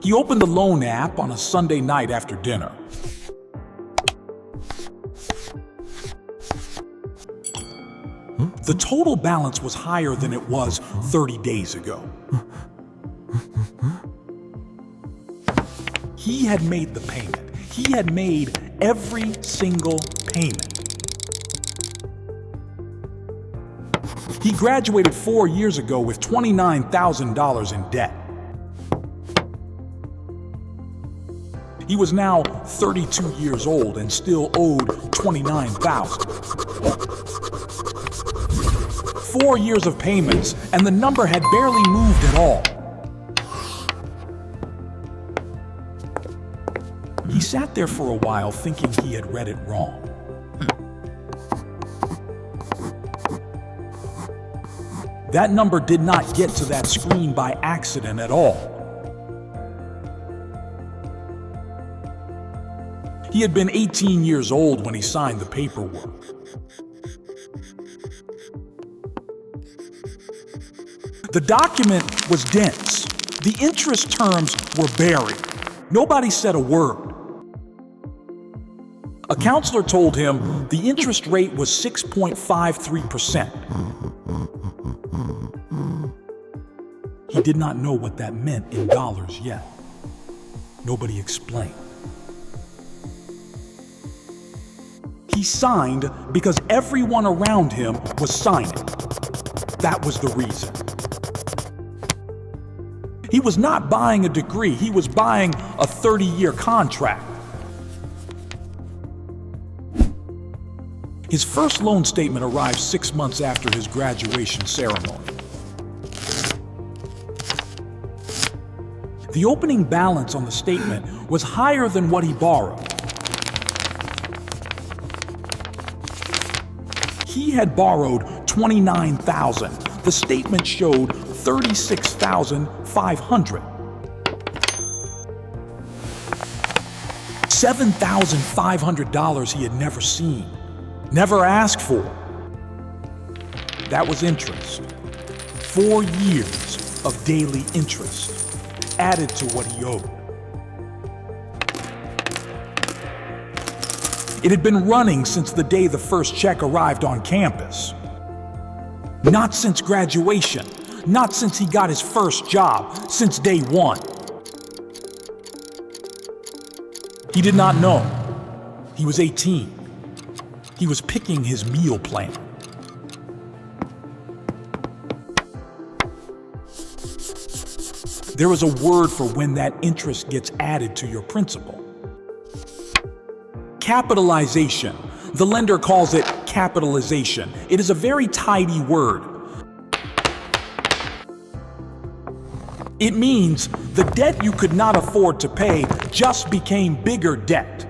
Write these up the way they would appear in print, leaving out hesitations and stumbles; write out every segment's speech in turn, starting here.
He opened the loan app on a Sunday night after dinner. The total balance was higher than it was 30 days ago. He had made the payment. He had made every single payment. He graduated 4 years ago with $29,000 in debt. He was now 32 years old and still owed $29,000. 4 years of payments, and the number had barely moved at all. He sat there for a while thinking he had read it wrong. That number did not get to that screen by accident at all. He had been 18 years old when he signed the paperwork. The document was dense. The interest terms were buried. Nobody said a word. A counselor told him the interest rate was 6.53%. He did not know what that meant in dollars yet. Nobody explained. He signed because everyone around him was signing. That was the reason. He was not buying a degree, he was buying a 30-year contract. His first loan statement arrived 6 months after his graduation ceremony. The opening balance on the statement was higher than what he borrowed. He had borrowed $29,000. The statement showed $36,500. $7,500 he had never seen, never asked for. That was interest. 4 years of daily interest added to what he owed. It had been running since the day the first check arrived on campus. Not since graduation, not since he got his first job, since day one. He did not know. He was 18. He was picking his meal plan. There is a word for when that interest gets added to your principal. Capitalization. The lender calls it capitalization. It is a very tidy word. It means the debt you could not afford to pay just became bigger debt.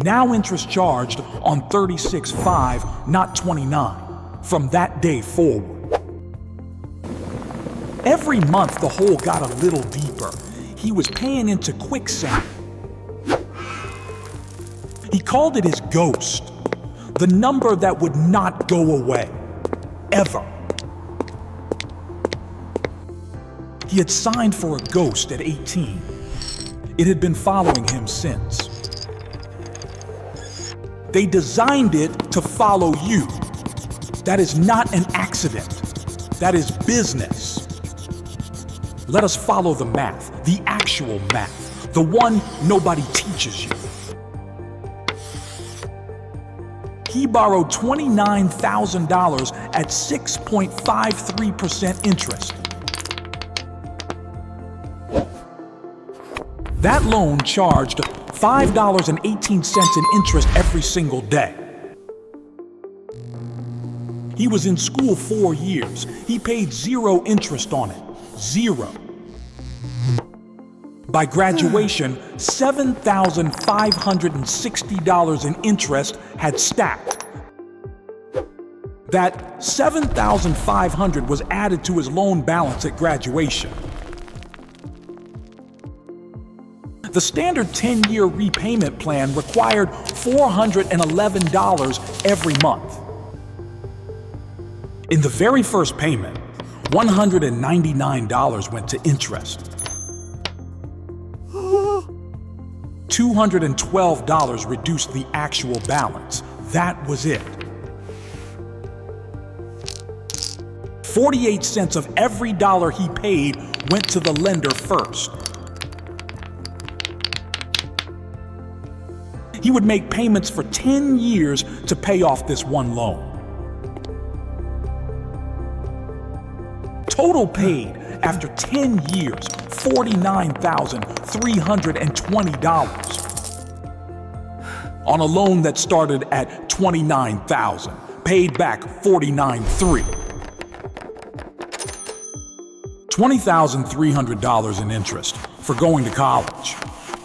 Now interest charged on $36,500, not $29,000, from that day forward. Every month the hole got a little deeper. He was paying into quicksand. He called it his ghost, the number that would not go away, ever. He had signed for a ghost at 18. It had been following him since. They designed it to follow you. That is not an accident. That is business. Let us follow the math, the actual math, the one nobody teaches you. He borrowed $29,000 at 6.53% interest. That loan charged $5.18 in interest every single day. He was in school 4 years. He paid 0 interest on it. 0. By graduation, $7,560 in interest had stacked. That $7,500 was added to his loan balance at graduation. The standard 10-year repayment plan required $411 every month. In the very first payment, $199 went to interest. $212 reduced the actual balance. That was it. 48 cents of every dollar he paid went to the lender first. He would make payments for 10 years to pay off this one loan. Total paid after 10 years, $49,320 on a loan that started at $29,000, paid back $49,300. $20,300 in interest for going to college.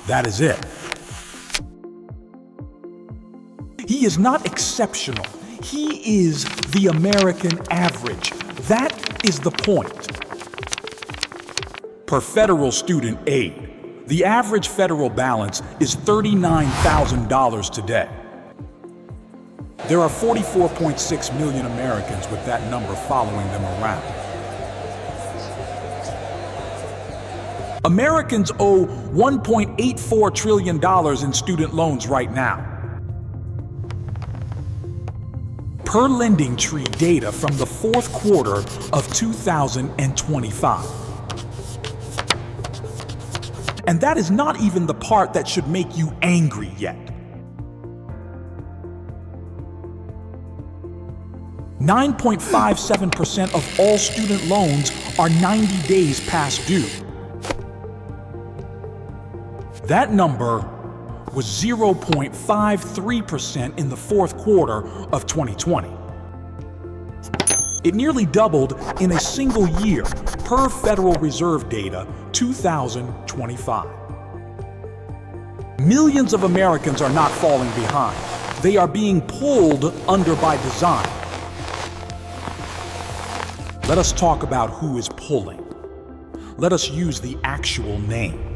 That is it. He is not exceptional. He is the American average. That is the point. Per federal student aid, the average federal balance is $39,000 today. There are 44.6 million Americans with that number following them around. Americans owe $1.84 trillion in student loans right now. Per LendingTree data from the fourth quarter of 2025. And that is not even the part that should make you angry yet. 9.57% of all student loans are 90 days past due. That number was 0.53% in the fourth quarter of 2020. It nearly doubled in a single year per Federal Reserve data, 2025. Millions of Americans are not falling behind. They are being pulled under by design. Let us talk about who is pulling. Let us use the actual name.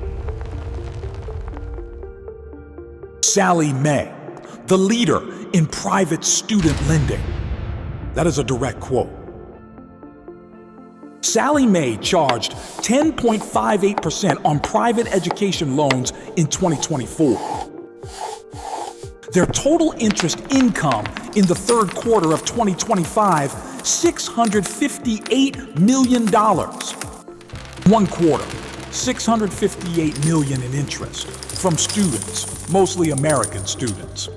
Sallie Mae, the leader in private student lending. That is a direct quote. Sallie Mae charged 10.58% on private education loans in 2024. Their total interest income in the third quarter of 2025, $658 million. One quarter, $658 million in interest from students, mostly American students.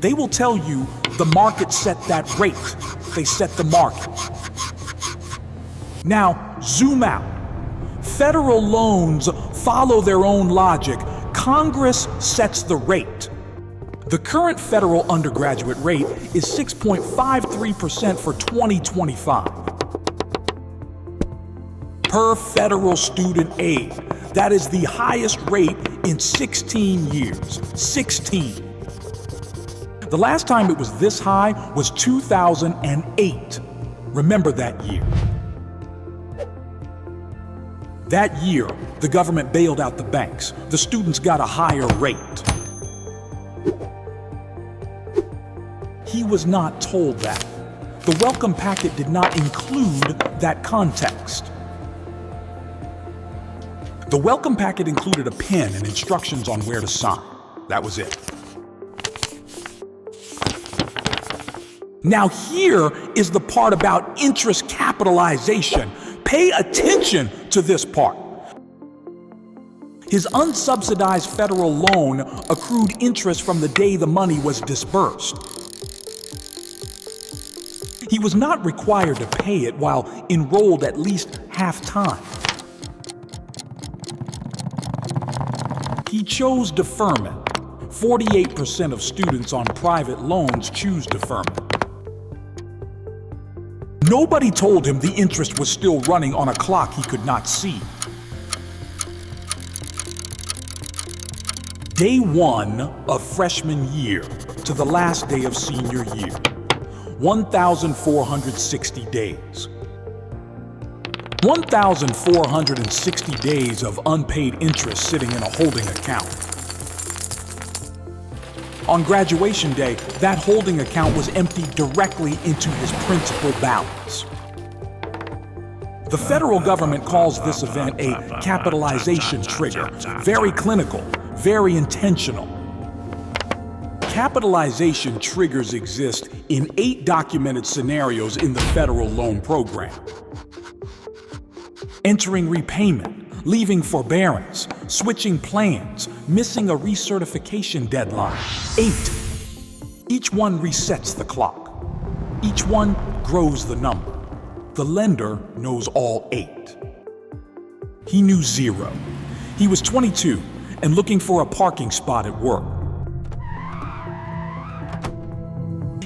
They will tell you the market set that rate. They set the market. Now, zoom out. Federal loans follow their own logic. Congress sets the rate. The current federal undergraduate rate is 6.53% for 2025. Per federal student aid, that is the highest rate in 16 years. 16. The last time it was this high was 2008. Remember that year. That year, the government bailed out the banks. The students got a higher rate. He was not told that. The welcome packet did not include that context. The welcome packet included a pen and instructions on where to sign. That was it. Now here is the part about interest capitalization. Pay attention to this part. His unsubsidized federal loan accrued interest from the day the money was disbursed. He was not required to pay it while enrolled at least half-time. He chose deferment. 48% of students on private loans choose deferment. Nobody told him the interest was still running on a clock he could not see. Day one of freshman year to the last day of senior year, 1,460 days. 1,460 days of unpaid interest sitting in a holding account. On graduation day, that holding account was emptied directly into his principal balance. The federal government calls this event a capitalization trigger. Very clinical, very intentional. Capitalization triggers exist in 8 documented scenarios in the federal loan program. Entering repayment, leaving forbearance, switching plans, missing a recertification deadline. 8. Each one resets the clock. Each one grows the number. The lender knows all 8. He knew 0. He was 22 and looking for a parking spot at work.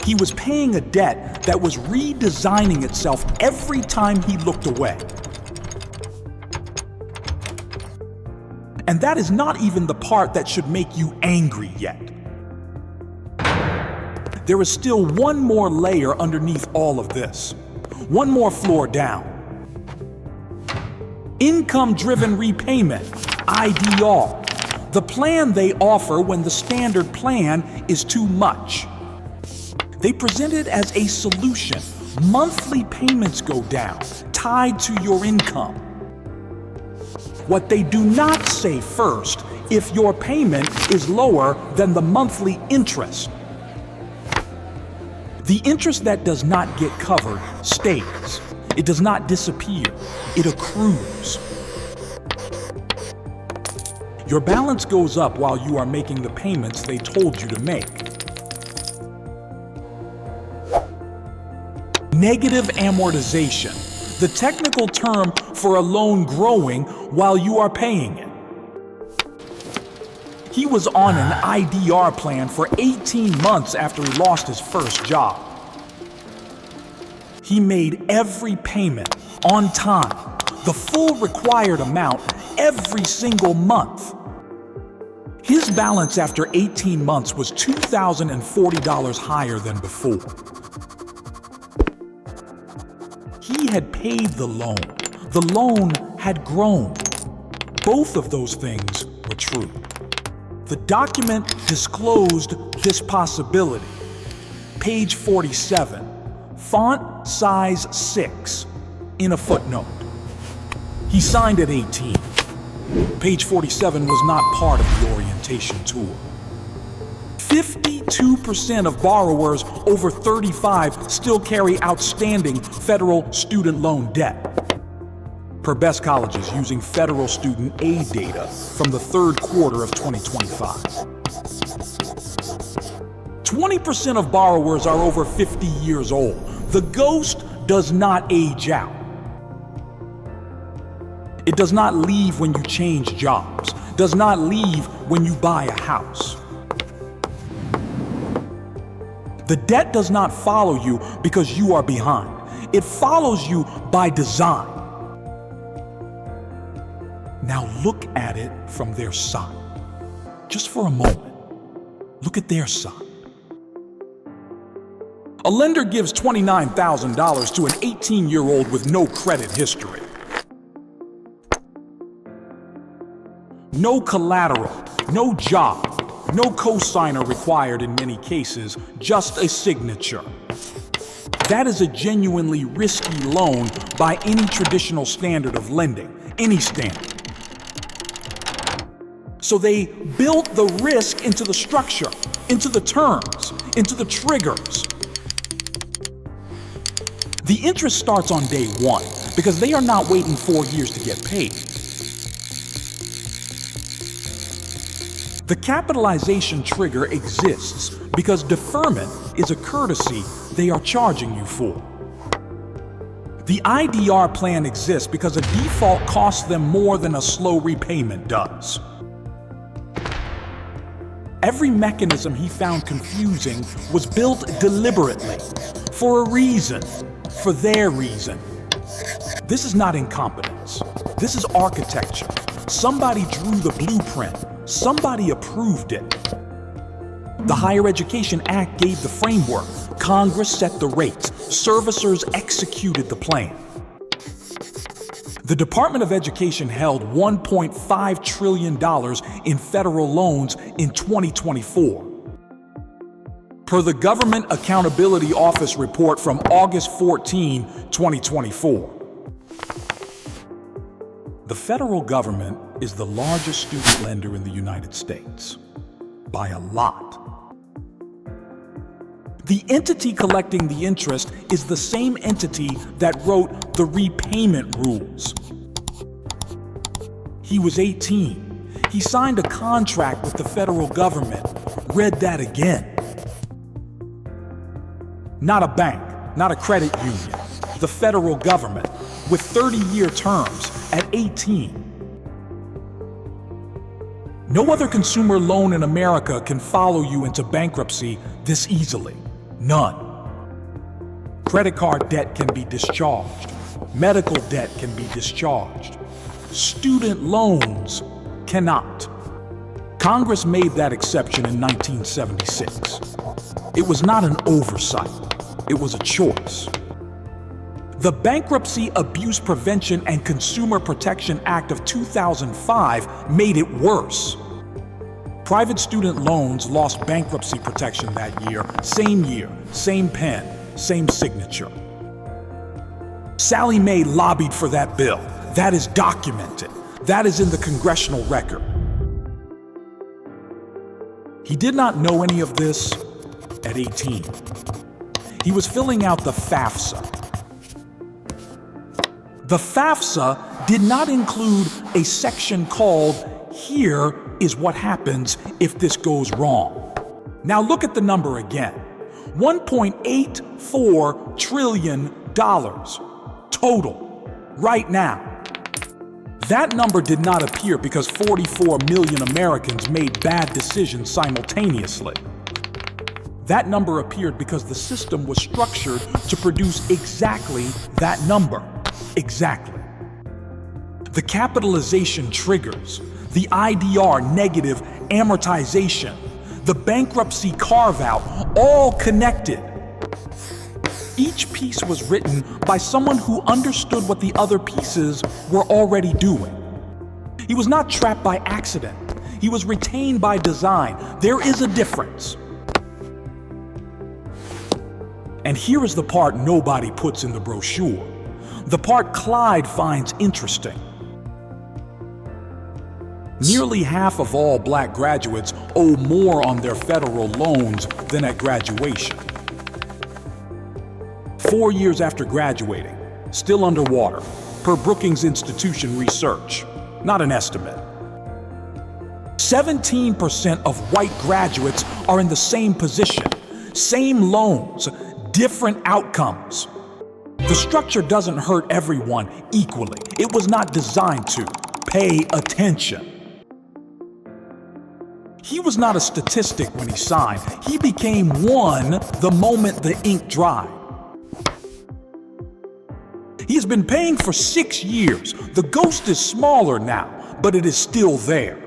He was paying a debt that was redesigning itself every time he looked away. And that is not even the part that should make you angry yet. There is still one more layer underneath all of this. One more floor down. Income-Driven Repayment, IDR. The plan they offer when the standard plan is too much. They present it as a solution. Monthly payments go down, tied to your income. What they do not say first, if your payment is lower than the monthly interest. The interest that does not get covered stays. It does not disappear. It accrues. Your balance goes up while you are making the payments they told you to make. Negative amortization, the technical term for a loan growing while you are paying it. He was on an IDR plan for 18 months after he lost his first job. He made every payment on time, the full required amount every single month. His balance after 18 months was $2,040 higher than before. He had paid the loan. The loan had grown. Both of those things were true. The document disclosed this possibility. Page 47, font size 6, in a footnote. He signed at 18. Page 47 was not part of the orientation tour. 52% of borrowers over 35 still carry outstanding federal student loan debt. Per Best Colleges using federal student aid data from the third quarter of 2025. 20% of borrowers are over 50 years old. The ghost does not age out. It does not leave when you change jobs, does not leave when you buy a house. The debt does not follow you because you are behind. It follows you by design. Now look at it from their side. Just for a moment, look at their side. A lender gives $29,000 to an 18-year-old with no credit history. No collateral, no job, no cosigner required in many cases, just a signature. That is a genuinely risky loan by any traditional standard of lending, any standard. So they built the risk into the structure, into the terms, into the triggers. The interest starts on day 1 because they are not waiting 4 years to get paid. The capitalization trigger exists because deferment is a courtesy they are charging you for. The IDR plan exists because a default costs them more than a slow repayment does. Every mechanism he found confusing was built deliberately, for a reason, for their reason. This is not incompetence. This is architecture. Somebody drew the blueprint. Somebody approved it. The Higher Education Act gave the framework. Congress set the rates. Servicers executed the plan. The Department of Education held $1.5 trillion in federal loans in 2024. Per the Government Accountability Office report from August 14, 2024. The federal government is the largest student lender in the United States, by a lot. The entity collecting the interest is the same entity that wrote the repayment rules. He was 18. He signed a contract with the federal government, read that again. Not a bank, not a credit union, the federal government, with 30-year terms at 18. No other consumer loan in America can follow you into bankruptcy this easily. None. Credit card debt can be discharged. Medical debt can be discharged. Student loans cannot. Congress made that exception in 1976. It was not an oversight. It was a choice. The Bankruptcy Abuse Prevention and Consumer Protection Act of 2005 made it worse. Private student loans lost bankruptcy protection that year, same pen, same signature. Sallie Mae lobbied for that bill. That is documented. That is in the congressional record. He did not know any of this at 18. He was filling out the FAFSA. The FAFSA did not include a section called "Here is what happens if this goes wrong." Now look at the number again. $1.84 trillion total, right now. That number did not appear because 44 million Americans made bad decisions simultaneously. That number appeared because the system was structured to produce exactly that number. Exactly. The capitalization triggers, the IDR negative amortization, the bankruptcy carve-out, all connected. Each piece was written by someone who understood what the other pieces were already doing. He was not trapped by accident. He was retained by design. There is a difference. And here is the part nobody puts in the brochure. The part Clyde finds interesting. Nearly half of all black graduates owe more on their federal loans than at graduation. 4 years after graduating, still underwater, per Brookings Institution research, not an estimate. 17% of white graduates are in the same position, same loans, different outcomes. The structure doesn't hurt everyone equally. It was not designed to. Pay attention. He was not a statistic when he signed. He became one the moment the ink dried. He has been paying for 6 years. The ghost is smaller now, but it is still there.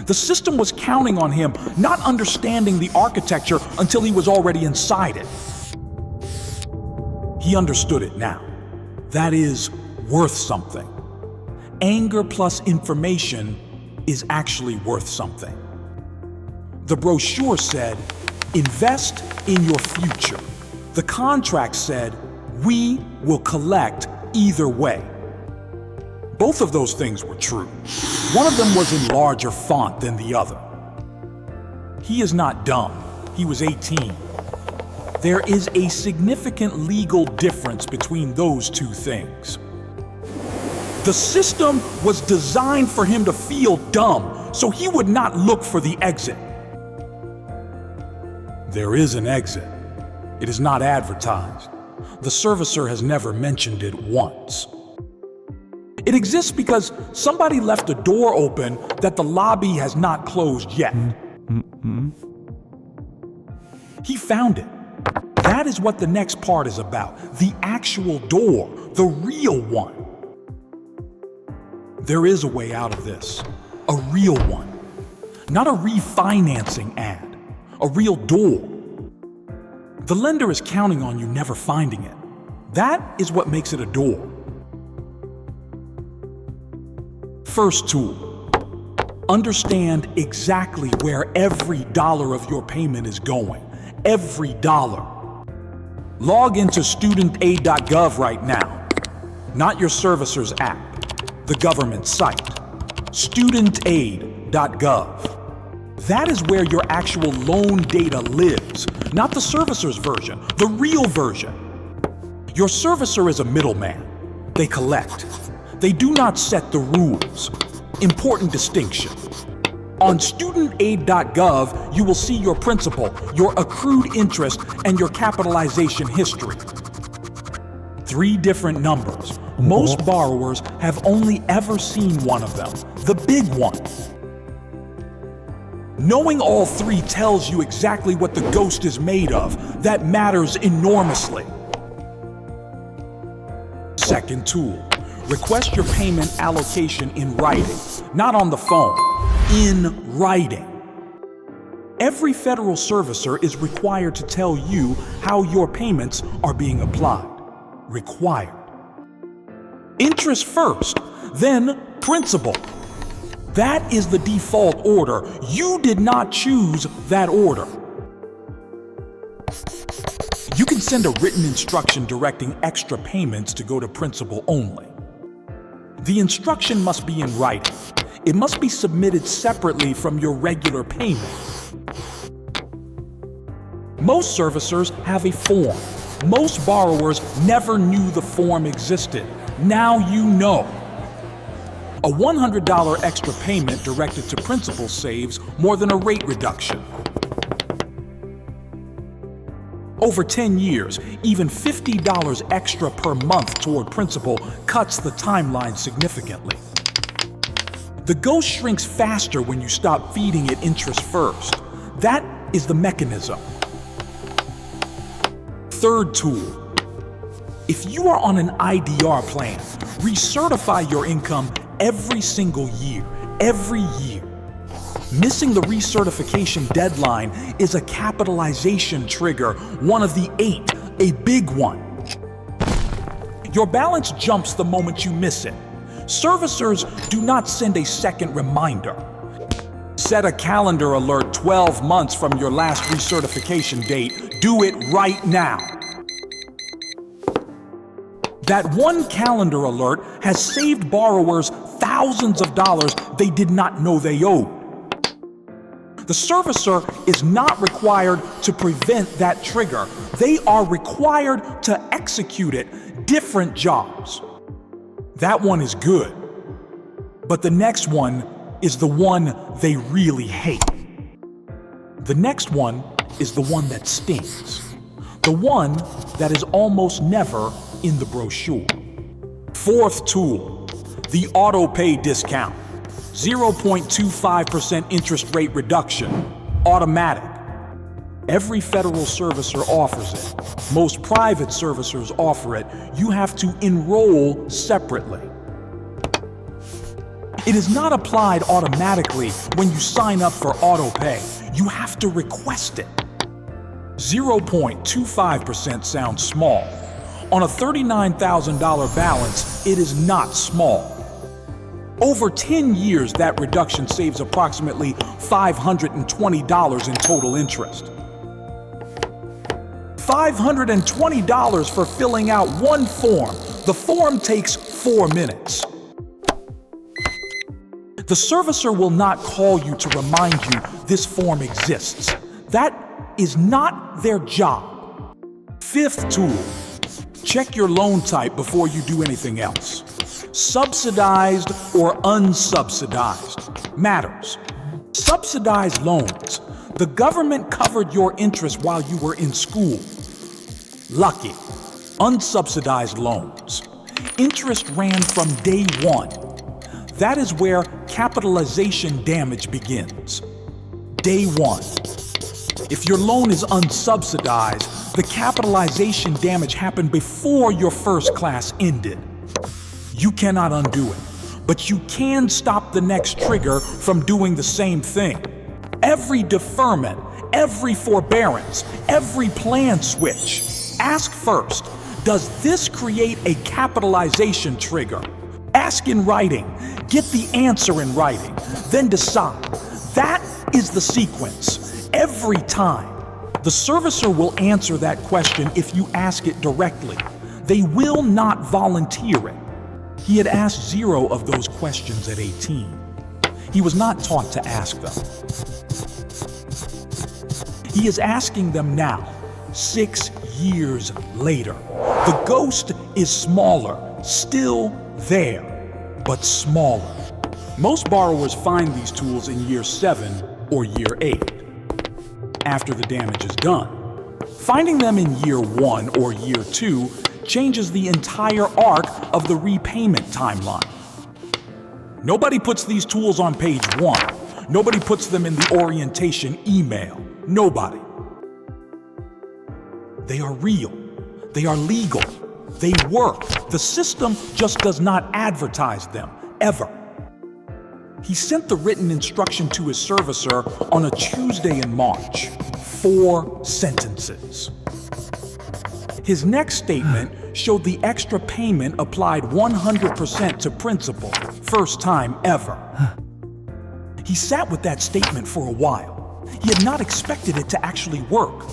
The system was counting on him, not understanding the architecture until he was already inside it. He understood it now. That is worth something. Anger plus information is actually worth something. The brochure said, "Invest in your future." The contract said, "We will collect either way." Both of those things were true. One of them was in larger font than the other. He is not dumb. He was 18. There is a significant legal difference between those two things. The system was designed for him to feel dumb, so he would not look for the exit. There is an exit. It is not advertised. The servicer has never mentioned it once. It exists because somebody left a door open that the lobby has not closed yet. He found it. That is what the next part is about. The actual door, the real one. There is a way out of this. A real one. Not a refinancing ad. A real door. The lender is counting on you never finding it. That is what makes it a door. First tool. Understand exactly where every dollar of your payment is going. Every dollar. Log into studentaid.gov right now. Not your servicer's app, the government site. Studentaid.gov. That is where your actual loan data lives, not the servicer's version, the real version. Your servicer is a middleman. They collect. They do not set the rules. Important distinction. On studentaid.gov, you will see your principal, your accrued interest, and your capitalization history. 3 different numbers. Most borrowers have only ever seen one of them, the big one. Knowing all 3 tells you exactly what the ghost is made of. That matters enormously. Second tool. Request your payment allocation in writing, not on the phone, in writing. Every federal servicer is required to tell you how your payments are being applied. Required. Interest first, then principal. That is the default order. You did not choose that order. You can send a written instruction directing extra payments to go to principal only. The instruction must be in writing. It must be submitted separately from your regular payment. Most servicers have a form. Most borrowers never knew the form existed. Now you know. A $100 extra payment directed to principal saves more than a rate reduction. Over 10 years, even $50 extra per month toward principal cuts the timeline significantly. The ghost shrinks faster when you stop feeding it interest first. That is the mechanism. Third tool. If you are on an IDR plan, recertify your income every single year, every year. Missing the recertification deadline is a capitalization trigger, one of the 8, a big one. Your balance jumps the moment you miss it. Servicers do not send a second reminder. Set a calendar alert 12 months from your last recertification date. Do it right now. That one calendar alert has saved borrowers thousands of dollars they did not know they owed. The servicer is not required to prevent that trigger. They are required to execute it. Different jobs. That one is good. But the next one is the one they really hate. The next one is the one that stings. The one that is almost never in the brochure. Fourth tool, the auto pay discount. 0.25% interest rate reduction, automatic. Every federal servicer offers it. Most private servicers offer it. You have to enroll separately. It is not applied automatically when you sign up for auto pay. You have to request it. 0.25% sounds small. On a $39,000 balance, it is not small. Over 10 years, that reduction saves approximately $520 in total interest. $520 for filling out one form. The form takes 4 minutes. The servicer will not call you to remind you this form exists. That is not their job. Fifth tool, check your loan type before you do anything else. Subsidized or unsubsidized matters. Subsidized loans. The government covered your interest while you were in school. Lucky. Unsubsidized loans. Interest ran from day one. That is where capitalization damage begins. Day one. If your loan is unsubsidized, the capitalization damage happened before your first class ended. You cannot undo it, but you can stop the next trigger from doing the same thing. Every deferment, every forbearance, every plan switch. Ask first, does this create a capitalization trigger? Ask in writing. Get the answer in writing, then decide. That is the sequence. Every time. The servicer will answer that question if you ask it directly. They will not volunteer it. He had asked 0 of those questions at 18. He was not taught to ask them. He is asking them now, 6 years later. The ghost is smaller, still there, but smaller. Most borrowers find these tools in year 7 or year 8, after the damage is done. Finding them in year 1 or year 2 changes the entire arc of the repayment timeline. Nobody puts these tools on page 1. Nobody puts them in the orientation email. Nobody. They are real. They are legal. They work. The system just does not advertise them, ever. He sent the written instruction to his servicer on a Tuesday in March. 4 sentences. His next statement showed the extra payment applied 100% to principal, first time ever. He sat with that statement for a while. He had not expected it to actually work.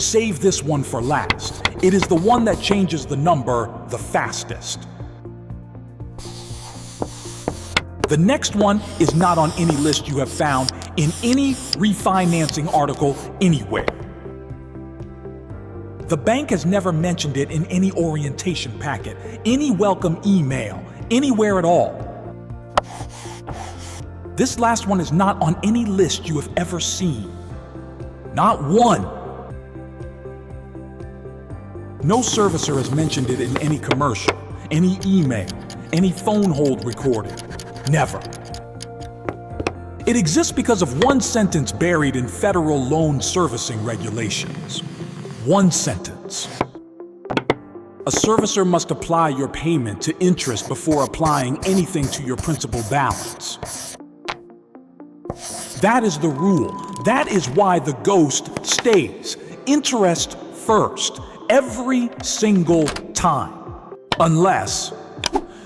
Save this one for last. It is the one that changes the number the fastest. The next one is not on any list you have found in any refinancing article anywhere. The bank has never mentioned it in any orientation packet, any welcome email, anywhere at all. This last one is not on any list you have ever seen. Not one. No servicer has mentioned it in any commercial, any email, any phone hold recording. Never. It exists because of one sentence buried in federal loan servicing regulations. One sentence. A servicer must apply your payment to interest before applying anything to your principal balance. That is the rule. That is why the ghost stays. Interest first, every single time. Unless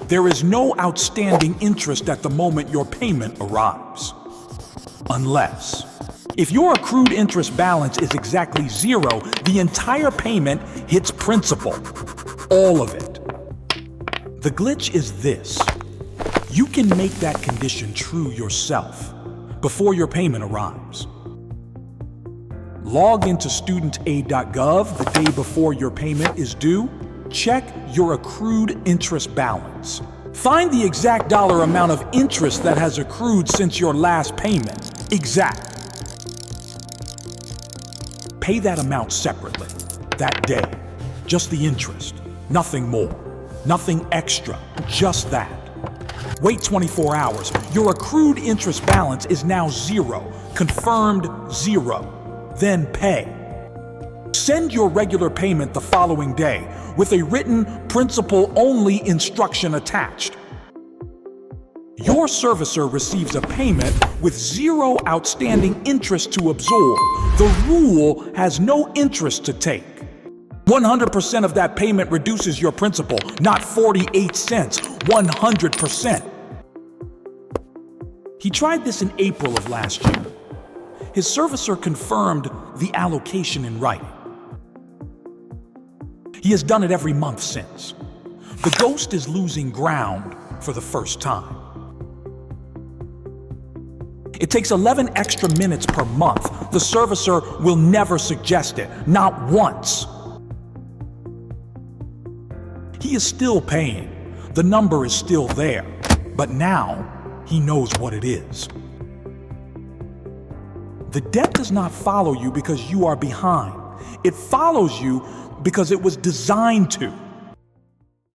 there is no outstanding interest at the moment your payment arrives. Unless. If your accrued interest balance is exactly 0, the entire payment hits principal. All of it. The glitch is this. You can make that condition true yourself before your payment arrives. Log into studentaid.gov the day before your payment is due. Check your accrued interest balance. Find the exact dollar amount of interest that has accrued since your last payment. Exact. Pay that amount separately, that day. Just the interest, nothing more, nothing extra, just that. Wait 24 hours. Your accrued interest balance is now 0, confirmed 0. Then pay. Send your regular payment the following day with a written principal-only instruction attached. Your servicer receives a payment with 0 outstanding interest to absorb. The rule has no interest to take. 100% of that payment reduces your principal, not 48 cents, 100%. He tried this in April of last year. His servicer confirmed the allocation in writing. He has done it every month since. The ghost is losing ground for the first time. It takes 11 extra minutes per month. The servicer will never suggest it, not once. He is still paying. The number is still there, but now he knows what it is. The debt does not follow you because you are behind. It follows you because it was designed to.